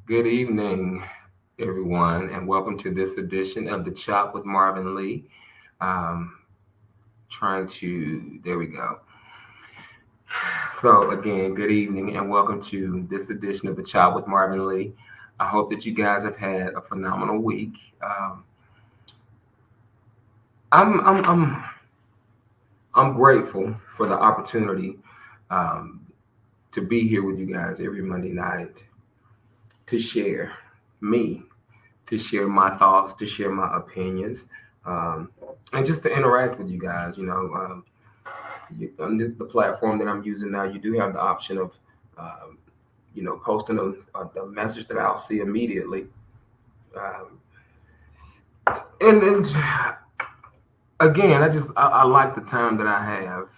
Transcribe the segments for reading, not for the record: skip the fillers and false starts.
Good evening, everyone, and welcome to this edition of The Chop with Marvin Lee. Um, there we go. So, again, good evening, and welcome to this edition of The Chop with Marvin Lee. I hope that you guys have had a phenomenal week. I'm, I'm, I'm, I'm grateful for the opportunity um, to be here with you guys every Monday night to share me to share my thoughts, to share my opinions, um, and just to interact with you guys. On the platform that I'm using now, you do have the option of, um, posting a message that I'll see immediately. Um, and again, I like the time that I have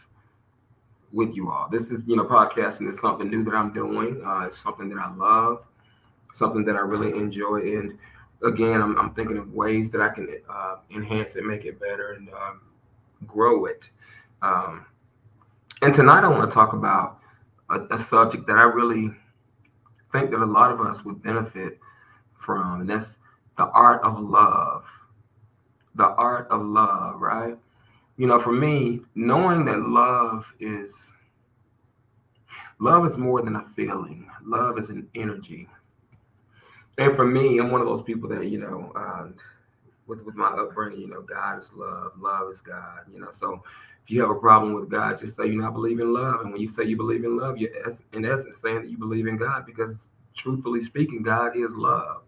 with you all. This is, podcasting is something new that I'm doing. It's something that I love, something that I really enjoy. And again, I'm thinking of ways that I can enhance it, make it better, and grow it. Um, and tonight I want to talk about a subject that I really think that a lot of us would benefit from, and that's the art of love. The art of love, right? For me, knowing that love is more than a feeling. Love is an energy. And for me, I'm one of those people that with my upbringing, God is love, love is God. So if you have a problem with God, just say you not believe in love. And when you say you believe in love, you're in essence saying that you believe in God because, truthfully speaking, God is love.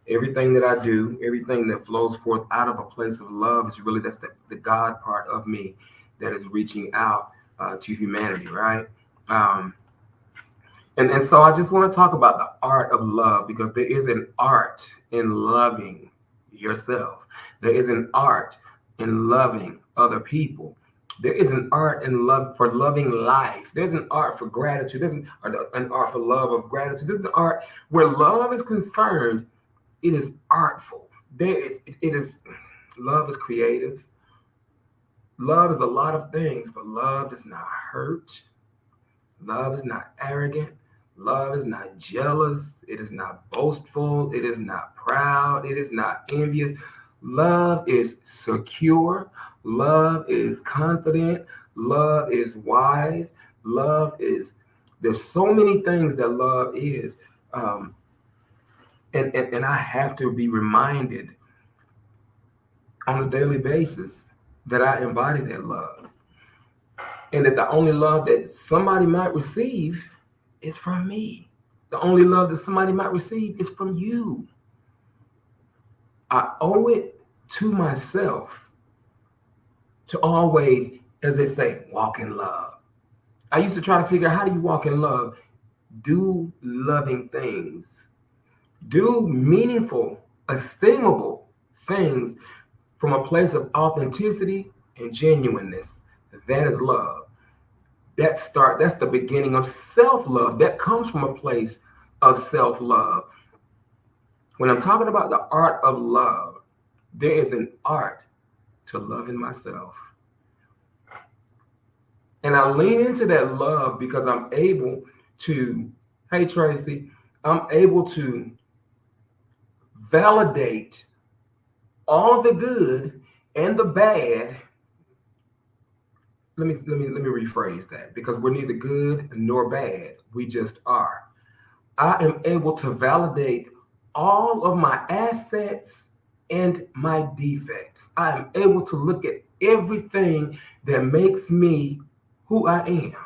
Everything that I do, everything that flows forth out of a place of love is really that's the God part of me that is reaching out to humanity, right? Um, and so I just want to talk about the art of love because there is an art in loving yourself. There is an art in loving other people. There is an art in love for loving life. There's an art for gratitude. An art for love of gratitude. There's an art where love is concerned. It is artful. It is love is creative. Love is a lot of things, but love does not hurt. Love is not arrogant. Love is not jealous. It is not boastful. It is not proud. It is not envious. Love is secure. Love is confident. Love is wise. There's so many things that love is. Um, and I have to be reminded on a daily basis that I embody that love. And that the only love that somebody might receive is from me. The only love that somebody might receive is from you. I owe it to myself to always, as they say, walk in love. I used to try to figure out how do you walk in love? Do loving things, do meaningful, esteemable things from a place of authenticity and genuineness. That is love. That's the beginning of self-love. That comes from a place of self-love. When I'm talking about the art of love, there is an art to loving myself. And I lean into that love because I'm able to, hey Tracy, I'm able to validate all the good and the bad. Let me rephrase that because we're neither good nor bad. We just are. I am able to validate all of my assets and my defects. I am able to look at everything that makes me who I am.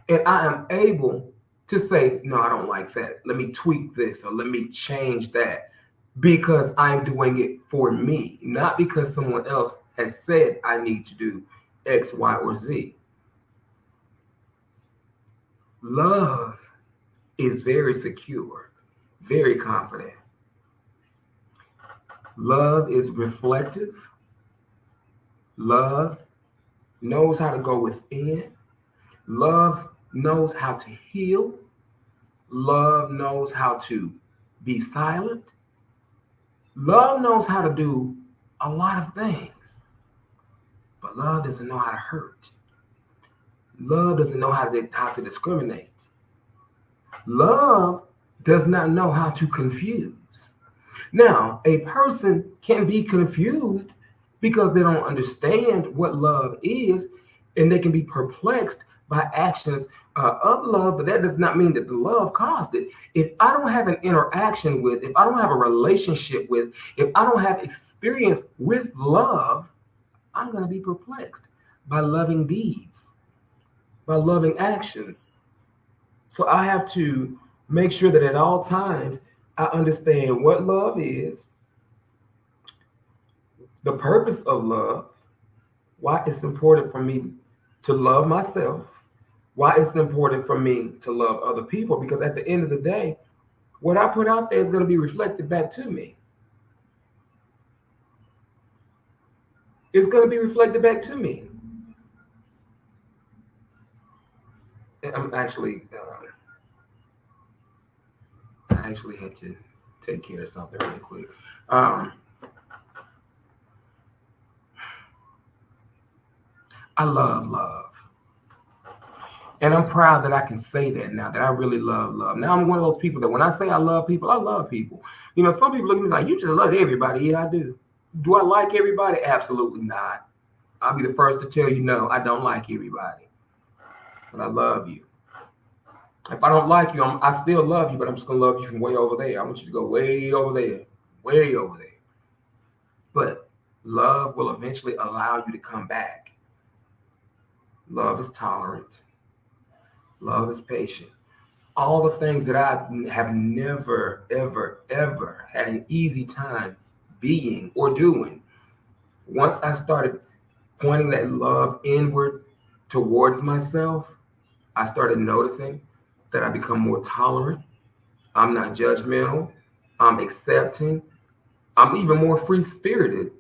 And I am able to say, no, I don't like that. Let me tweak this or let me change that because I'm doing it for me, not because someone else has said I need to do X, Y, or Z. Love is very secure, very confident. Love is reflective. Love knows how to go within. Love knows how to heal. Love knows how to be silent. Love knows how to do a lot of things, but love doesn't know how to hurt. Love doesn't know how to discriminate. Love does not know how to confuse. Now, a person can be confused because they don't understand what love is, and they can be perplexed by actions of love, but that does not mean that the love caused it. If I don't have an interaction with, if I don't have a relationship with, if I don't have experience with love, I'm going to be perplexed by loving deeds, by loving actions. So I have to make sure that at all times I understand what love is, the purpose of love, why it's important for me to love myself, why it's important for me to love other people, because at the end of the day, what I put out there is going to be reflected back to me. It's going to be reflected back to me. I'm actually, I actually had to take care of something really quick. I love love. And I'm proud that I can say that now, that I really love love. Now I'm one of those people that when I say I love people, I love people. You know, some people look at me like, you just love everybody. Yeah, I do. Do I like everybody? Absolutely not. I'll be the first to tell you, no, I don't like everybody. But I love you. If I don't like you, I still love you, but I'm just going to love you from way over there. I want you to go way over there, way over there. But love will eventually allow you to come back. Love is tolerant. Love is patient. All the things that I have never, ever, ever had an easy time being or doing. Once I started pointing that love inward towards myself, I started noticing that I become more tolerant. I'm not judgmental. I'm accepting. I'm even more free spirited.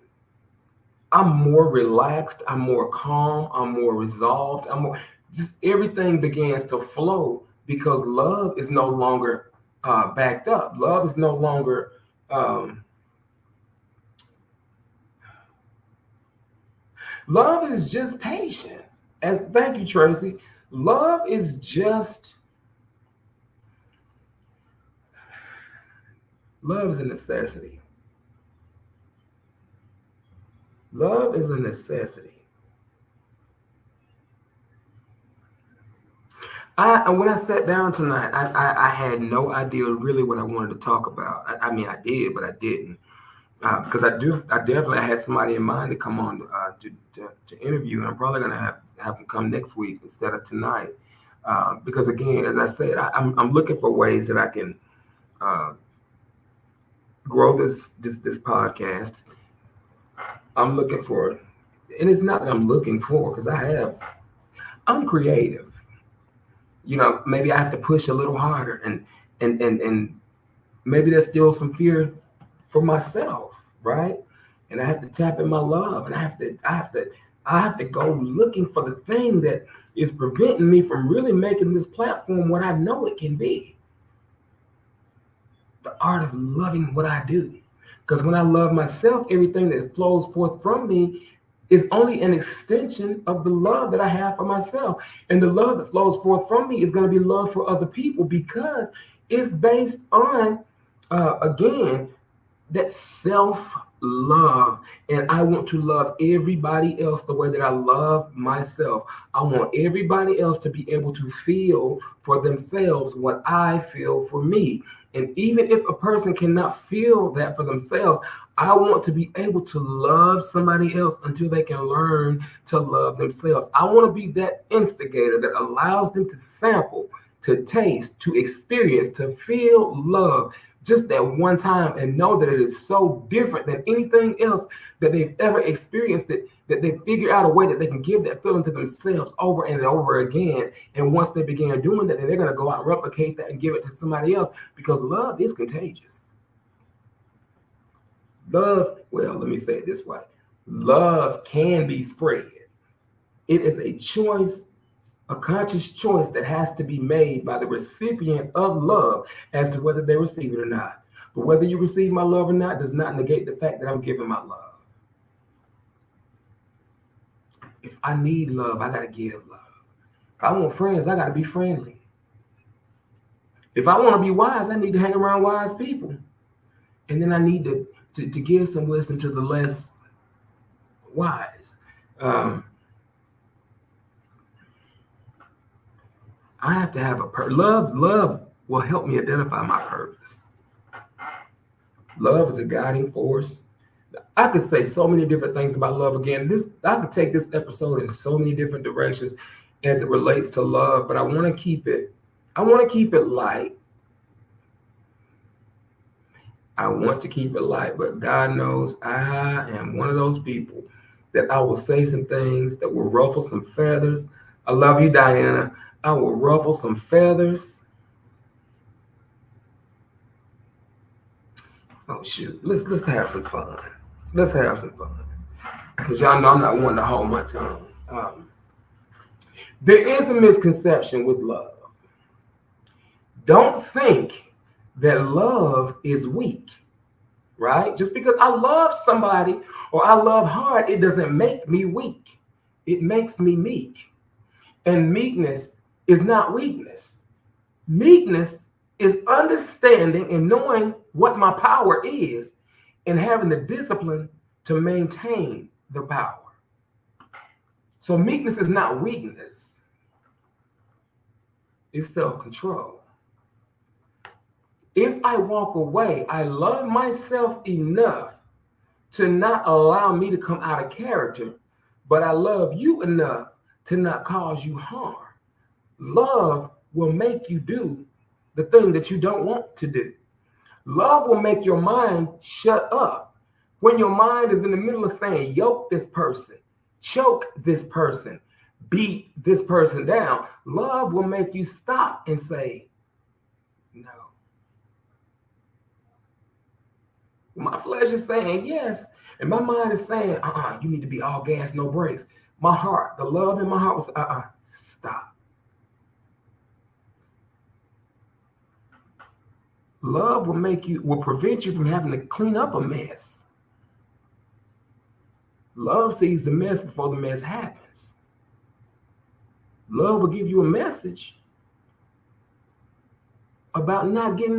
I'm more relaxed. I'm more calm. I'm more resolved. I'm more, just everything begins to flow because love is no longer backed up. Love is no longer, love is just patient. As thank you, Tracy. Love is just, love is a necessity. Love is a necessity. When I sat down tonight, I had no idea really what I wanted to talk about. I mean, I did, but I didn't because I definitely had somebody in mind to come on to interview, and I'm probably gonna have them come next week instead of tonight. Because again, as I said, I'm looking for ways that I can uh, grow this podcast. I'm looking for, and it's not that I'm looking for because I'm creative. You know, maybe I have to push a little harder, and maybe there's still some fear for myself, right? And I have to tap in my love, and I have to go looking for the thing that is preventing me from really making this platform what I know it can be. The art of loving what I do. Because when I love myself, everything that flows forth from me is only an extension of the love that I have for myself. And the love that flows forth from me is going to be love for other people because it's based on, again, that self love. And I want to love everybody else the way that I love myself. I want everybody else to be able to feel for themselves what I feel for me. And even if a person cannot feel that for themselves, I want to be able to love somebody else until they can learn to love themselves. I want to be that instigator that allows them to sample, to taste, to experience, to feel love just that one time and know that it is so different than anything else that they've ever experienced it, that they figure out a way that they can give that feeling to themselves over and over again. And once they begin doing that, then they're going to go out and replicate that and give it to somebody else because love is contagious. Love, well, let me say it this way. Love can be spread. It is a choice, a conscious choice that has to be made by the recipient of love as to whether they receive it or not. But whether you receive my love or not does not negate the fact that I'm giving my love. If I need love, I got to give love. If I want friends, I got to be friendly. If I want to be wise, I need to hang around wise people. And then I need to give some wisdom to the less wise. I have to have love will help me identify my purpose. Love is a guiding force. I could say so many different things about love. Again, I could take this episode in so many different directions as it relates to love, but I want to keep it light. I want to keep it light, but God knows I am one of those people that I will say some things that will ruffle some feathers. I love you, Diana. I will ruffle some feathers. Oh shoot, let's have some fun. Let's have some fun, because y'all know I'm not one to hold my tongue. There is a misconception with love. Don't think that love is weak, right? Just because I love somebody or I love hard, it doesn't make me weak. It makes me meek. And meekness is not weakness. Meekness is understanding and knowing what my power is and having the discipline to maintain the power. So meekness is not weakness. It's self-control. If I walk away, I love myself enough to not allow me to come out of character, but I love you enough to not cause you harm. Love will make you do the thing that you don't want to do. Love will make your mind shut up. When your mind is in the middle of saying, yoke this person, choke this person, beat this person down, love will make you stop and say, no. My flesh is saying yes, and my mind is saying, you need to be all gas, no brakes. My heart, the love in my heart was, stop. Love will prevent you from having to clean up a mess. Love sees the mess before the mess happens. Love will give you a message about not getting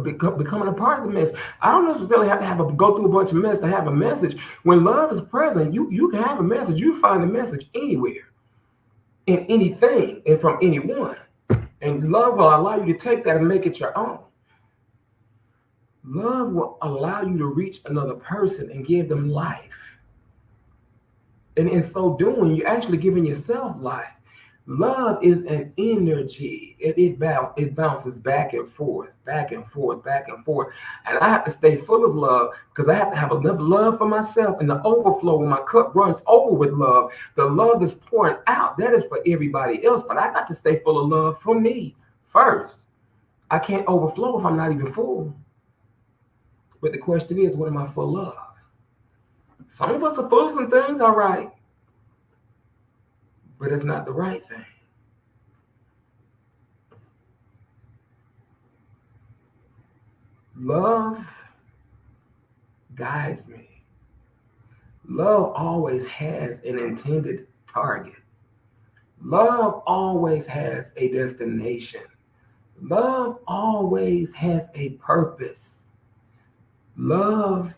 becoming a part of the mess. I don't necessarily have to go through a bunch of mess to have a message. When love is present, you can have a message. You find a message anywhere, in anything, and from anyone. And love will allow you to take that and make it your own. Love will allow you to reach another person and give them life. And in so doing, you're actually giving yourself life. Love is an energy. It bounces back and forth, back and forth, back and forth. And I have to stay full of love because I have to have enough love for myself, and the overflow when my cup runs over with love. The love is pouring out. That is for everybody else, but I got to stay full of love for me first. I can't overflow if I'm not even full. But the question is, what am I full of? Some of us are full of some things, all right, but it's not the right thing. Love guides me. Love always has an intended target. Love always has a destination. Love always has a purpose. Love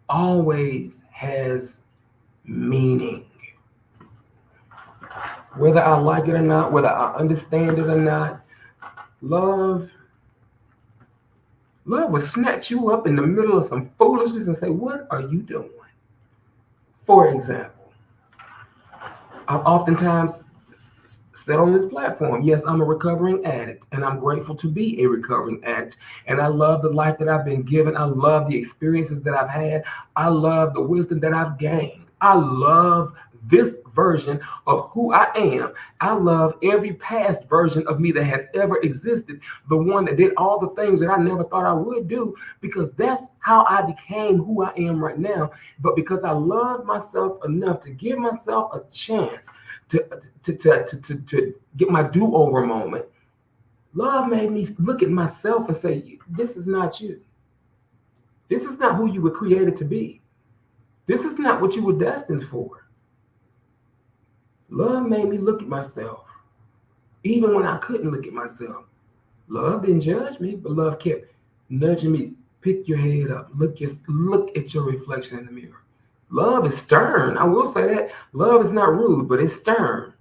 always has meaning. Whether I like it or not, whether I understand it or not, love will snatch you up in the middle of some foolishness and say, what are you doing? For example, I've oftentimes said on this platform, yes, I'm a recovering addict, and I'm grateful to be a recovering addict. And I love the life that I've been given. I love the experiences that I've had. I love the wisdom that I've gained. I love this version of who I am. I love every past version of me that has ever existed, the one that did all the things that I never thought I would do, because that's how I became who I am right now. But because I love myself enough to give myself a chance to get my do-over moment, love made me look at myself and say, this is not you. This is not who you were created to be. This is not what you were destined for. Love made me look at myself, even when I couldn't look at myself. Love didn't judge me, but love kept nudging me. Pick your head up. Look at your reflection in the mirror. Love is stern. I will say that. Love is not rude, but it's stern.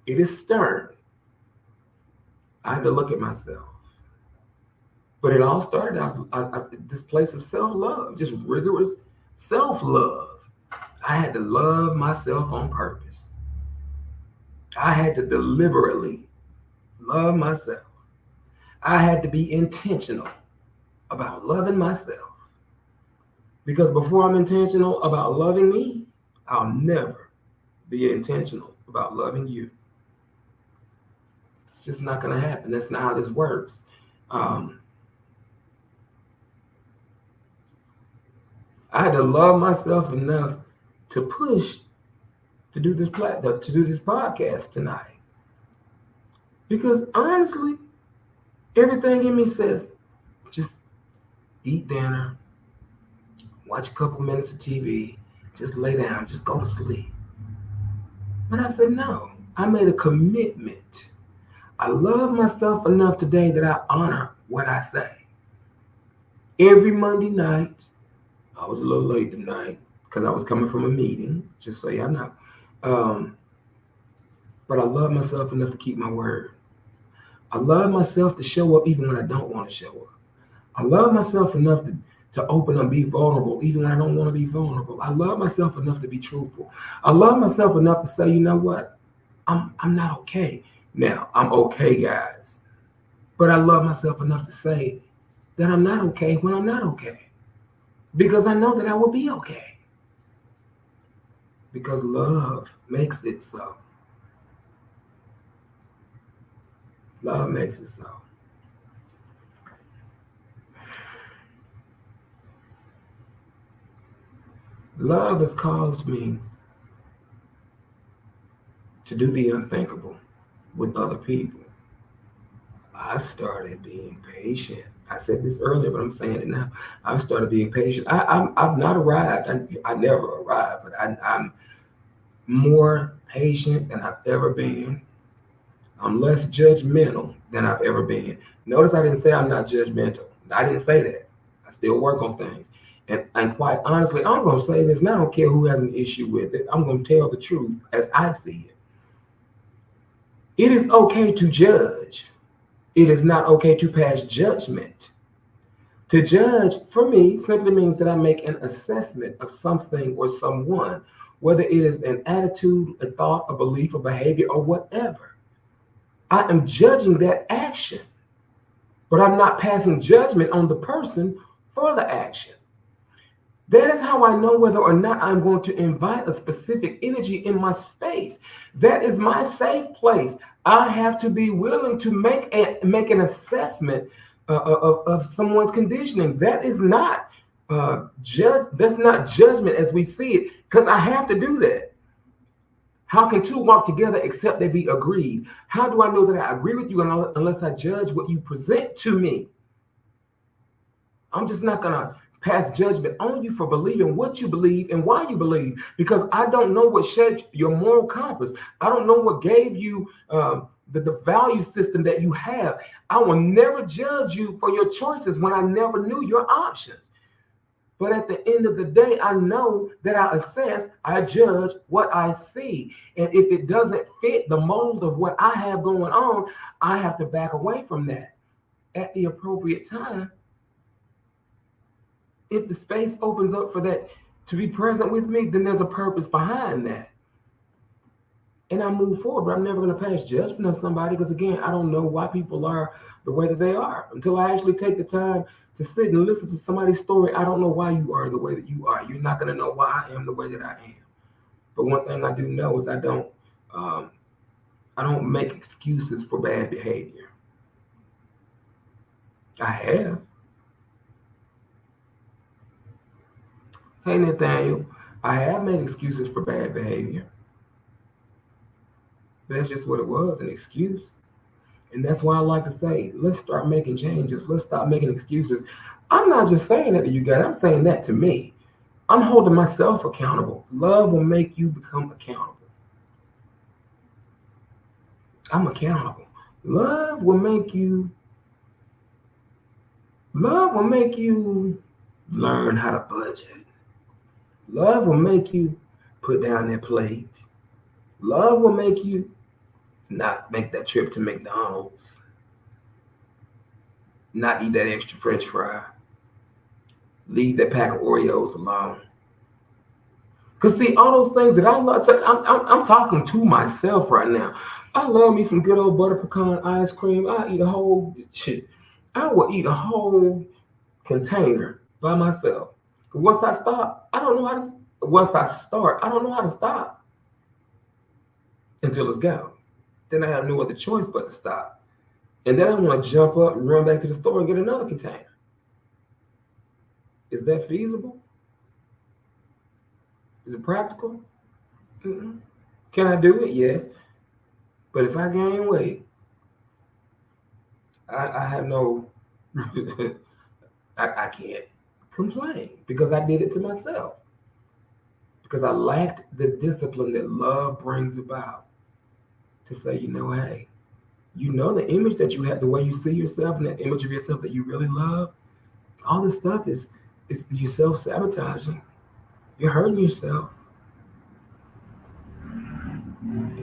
It is stern. I had to look at myself. But it all started out this place of self-love, just rigorous self-love. I had to love myself on purpose. I had to deliberately love myself. I had to be intentional about loving myself. Because before I'm intentional about loving me, I'll never be intentional about loving you. It's just not going to happen. That's not how this works. Um, I had to love myself enough to push to do this podcast tonight. Because honestly, everything in me says just eat dinner, watch a couple minutes of TV, just lay down, just go to sleep. But I said no. I made a commitment. I love myself enough today that I honor what I say. Every Monday night, I was a little late tonight because I was coming from a meeting, just so y'all know. But I love myself enough to keep my word. I love myself to show up even when I don't want to show up. I love myself enough to open and be vulnerable even when I don't want to be vulnerable. I love myself enough to be truthful. I love myself enough to say, you know what? I'm not okay. Now, I'm okay, guys. But I love myself enough to say that I'm not okay when I'm not okay. Because I know that I will be okay. Because love makes it so. Love makes it so. Love has caused me to do the unthinkable with other people. I started being patient. I said this earlier, but I'm saying it now. I started being patient. I've not arrived. I never arrived, but I'm more patient than I've ever been. I'm less judgmental than I've ever been. Notice I didn't say I'm not judgmental. I didn't say that. I still work on things. And quite honestly, I'm going to say this, and I don't care who has an issue with it. I'm going to tell the truth as I see it. It is okay to judge. It is not okay to pass judgment. To judge, for me, simply means that I make an assessment of something or someone, whether it is an attitude, a thought, a belief, a behavior, or whatever. I am judging that action, but I'm not passing judgment on the person for the action. That is how I know whether or not I'm going to invite a specific energy in my space. That is my safe place. I have to be willing to make an assessment of someone's conditioning. That is not that's not judgment as we see it, because I have to do that. How can two walk together except they be agreed? How do I know that I agree with you unless I judge what you present to me? I'm just not going to pass judgment on you for believing what you believe and why you believe, because I don't know what shaped your moral compass. I don't know what gave you the value system that you have. I will never judge you for your choices when I never knew your options. But at the end of the day, I know that I assess, I judge what I see. And if it doesn't fit the mold of what I have going on, I have to back away from that at the appropriate time. If the space opens up for that to be present with me, then there's a purpose behind that. And I move forward, but I'm never going to pass judgment on somebody because, again, I don't know why people are the way that they are. Until I actually take the time to sit and listen to somebody's story, I don't know why you are the way that you are. You're not going to know why I am the way that I am. But one thing I do know is I don't make excuses for bad behavior. I have. Hey, Nathaniel, I have made excuses for bad behavior. That's just what it was, an excuse. And that's why I like to say, let's start making changes. Let's stop making excuses. I'm not just saying that to you guys. I'm saying that to me. I'm holding myself accountable. Love will make you become accountable. I'm accountable. Love will make you love will make you learn how to budget. Love will make you put down that plate. Love will make you not make that trip to McDonald's, not eat that extra French fry, leave that pack of Oreos alone. Cause see, all those things that I love, I'm talking to myself right now. I love me some good old butter pecan ice cream. I eat a whole shit. I will eat a whole container by myself. Once I stop, I don't know how to. Once I start, I don't know how to stop until it's gone. Then I have no other choice but to stop. And then I want to jump up and run back to the store and get another container. Is that feasible? Is it practical? Mm-mm. Can I do it? Yes. But if I gain weight, I have no, I can't complain because I did it to myself. Because I lacked the discipline that love brings about to say, hey, the image that you have, the way you see yourself and that image of yourself that you really love, all this stuff is you self-sabotaging. You're hurting yourself.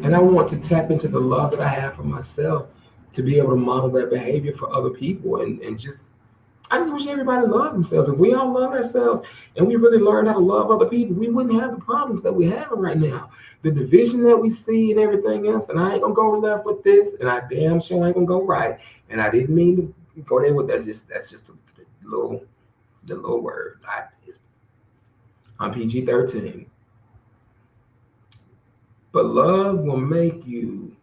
And I want to tap into the love that I have for myself to be able to model that behavior for other people. And I just wish everybody loved themselves. If we all love ourselves and we really learned how to love other people, we wouldn't have the problems that we're having right now. The division that we see and everything else, and I ain't gonna go left with this, and I damn sure ain't gonna go right. And I didn't mean to go there with that. That's just the little word. I'm PG-13. But love will make you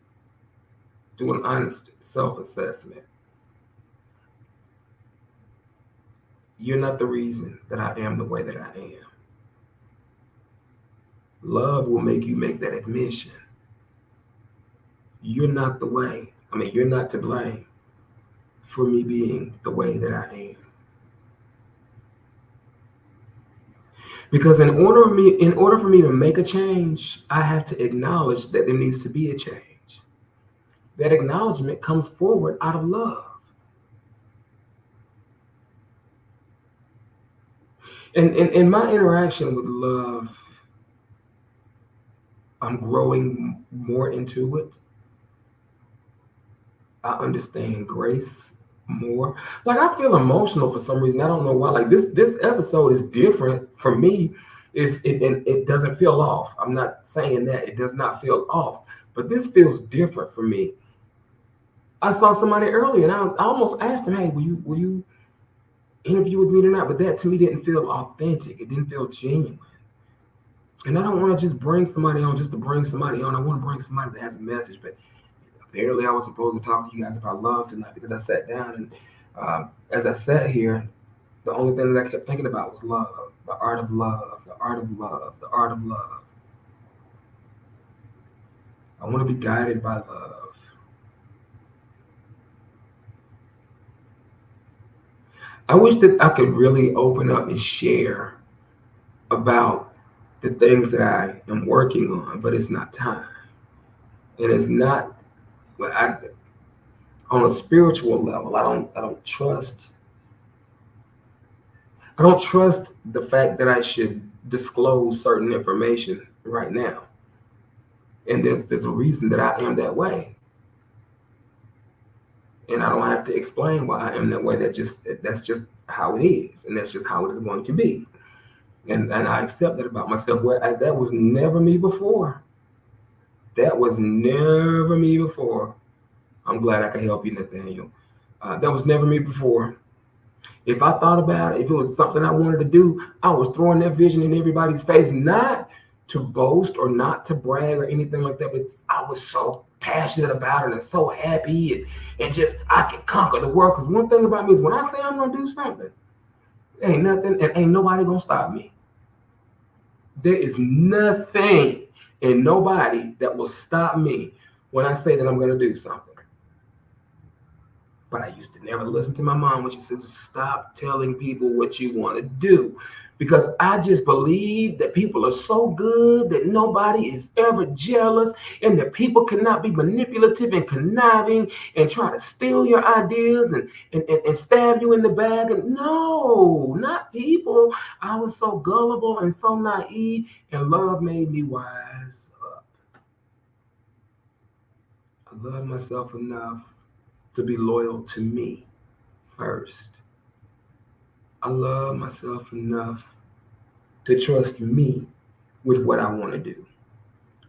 do an honest self-assessment. You're not the reason that I am the way that I am. Love will make you make that admission. You're not the way. You're not to blame for me being the way that I am. Because in order for me to make a change, I have to acknowledge that there needs to be a change. That acknowledgement comes forward out of love. And in my interaction with love, I'm growing more into it. I understand grace more. Like I feel emotional for some reason. I don't know why. Like this episode is different for me. If it doesn't feel off. I'm not saying that it does not feel off, but this feels different for me. I saw somebody earlier, and I almost asked them, "Hey, will you interview with me tonight?" But that to me didn't feel authentic. It didn't feel genuine. And I don't want to just bring somebody on just to bring somebody on. I want to bring somebody that has a message. But apparently, I was supposed to talk to you guys about love tonight because I sat down and as I sat here, the only thing that I kept thinking about was love, the art of love, the art of love, the art of love. I want to be guided by love. I wish that I could really open up and share about the things that I am working on, but it's not time. And it's not well, on a spiritual level, I don't trust the fact that I should disclose certain information right now. And there's a reason that I am that way. And I don't have to explain why I am that way. That's just how it is, and that's just how it is going to be. And I accept that about myself. That was never me before. That was never me before. I'm glad I could help you, Nathaniel. That was never me before. If I thought about it, if it was something I wanted to do, I was throwing that vision in everybody's face, not to boast or not to brag or anything like that, but I was so passionate about it and so happy and just I can conquer the world. Because one thing about me is when I say I'm gonna do something, ain't nothing and ain't nobody gonna stop me. There is nothing and nobody that will stop me when I say that I'm gonna do something. But I used to never listen to my mom when she says, stop telling people what you want to do. Because I just believe that people are so good that nobody is ever jealous and that people cannot be manipulative and conniving and try to steal your ideas and stab you in the back. And no, not people. I was so gullible and so naive, and love made me wise up. I love myself enough to be loyal to me first. I love myself enough to trust me with what I want to do.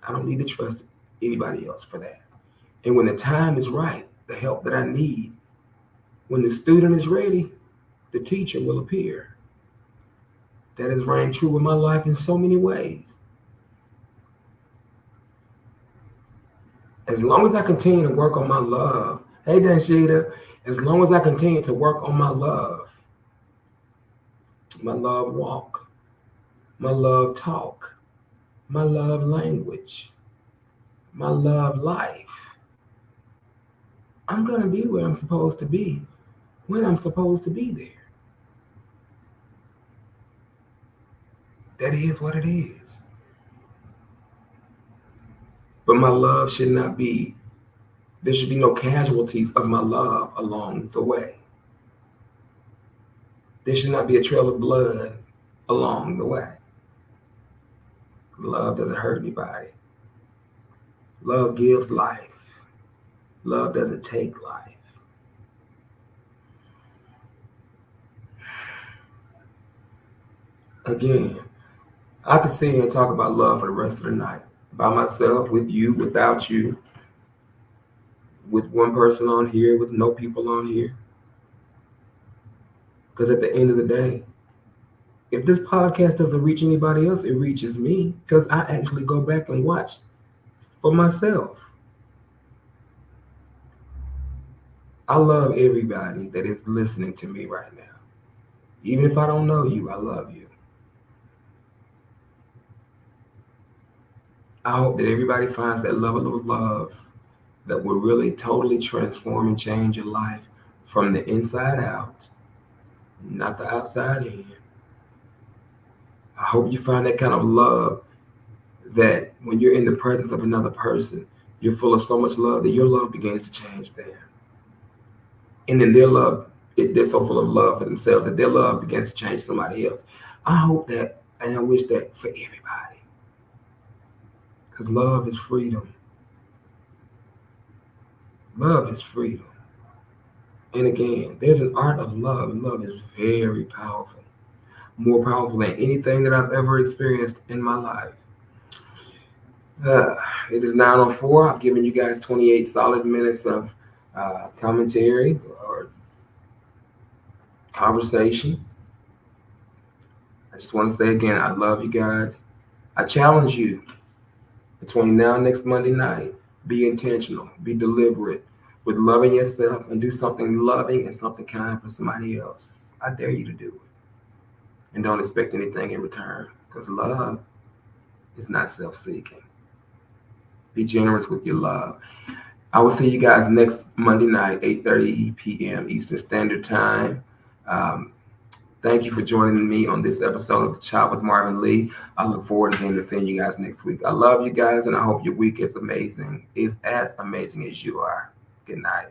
I don't need to trust anybody else for that. And when the time is right, the help that I need, when the student is ready, the teacher will appear. That has rang true in my life in so many ways. As long as I continue to work on my love, hey Danshita, as long as I continue to work on my love walk, my love talk, my love language, my love life, I'm going to be where I'm supposed to be when I'm supposed to be there. That is what it is. But my love should not be, there should be no casualties of my love along the way. There should not be a trail of blood along the way. Love doesn't hurt anybody. Love gives life. Love doesn't take life. Again, I could sit here and talk about love for the rest of the night. By myself, with you, without you, with one person on here, with no people on here. Because at the end of the day, if this podcast doesn't reach anybody else, it reaches me because I actually go back and watch for myself. I love everybody that is listening to me right now. Even if I don't know you, I love you. I hope that everybody finds that level of love that will really totally transform and change your life from the inside out, not the outside in. I hope you find that kind of love that when you're in the presence of another person, you're full of so much love that your love begins to change them. And then their love, they're so full of love for themselves that their love begins to change somebody else. I hope that, and I wish that for everybody. Because love is freedom. Love is freedom. And again, there's an art of love, and love is very powerful. More powerful than anything that I've ever experienced in my life. It is 9:04. I've given you guys 28 solid minutes of commentary or conversation. I just want to say again, I love you guys. I challenge you between now and next Monday night, be intentional, be deliberate with loving yourself and do something loving and something kind for somebody else. I dare you to do it. And don't expect anything in return because love is not self-seeking. Be generous with your love. I will see you guys next Monday night, 8:30 p.m. Eastern Standard Time. Thank you for joining me on this episode of Chat with Marvin Lee. I look forward again to seeing you guys next week. I love you guys, and I hope your week is as amazing as you are. Good night.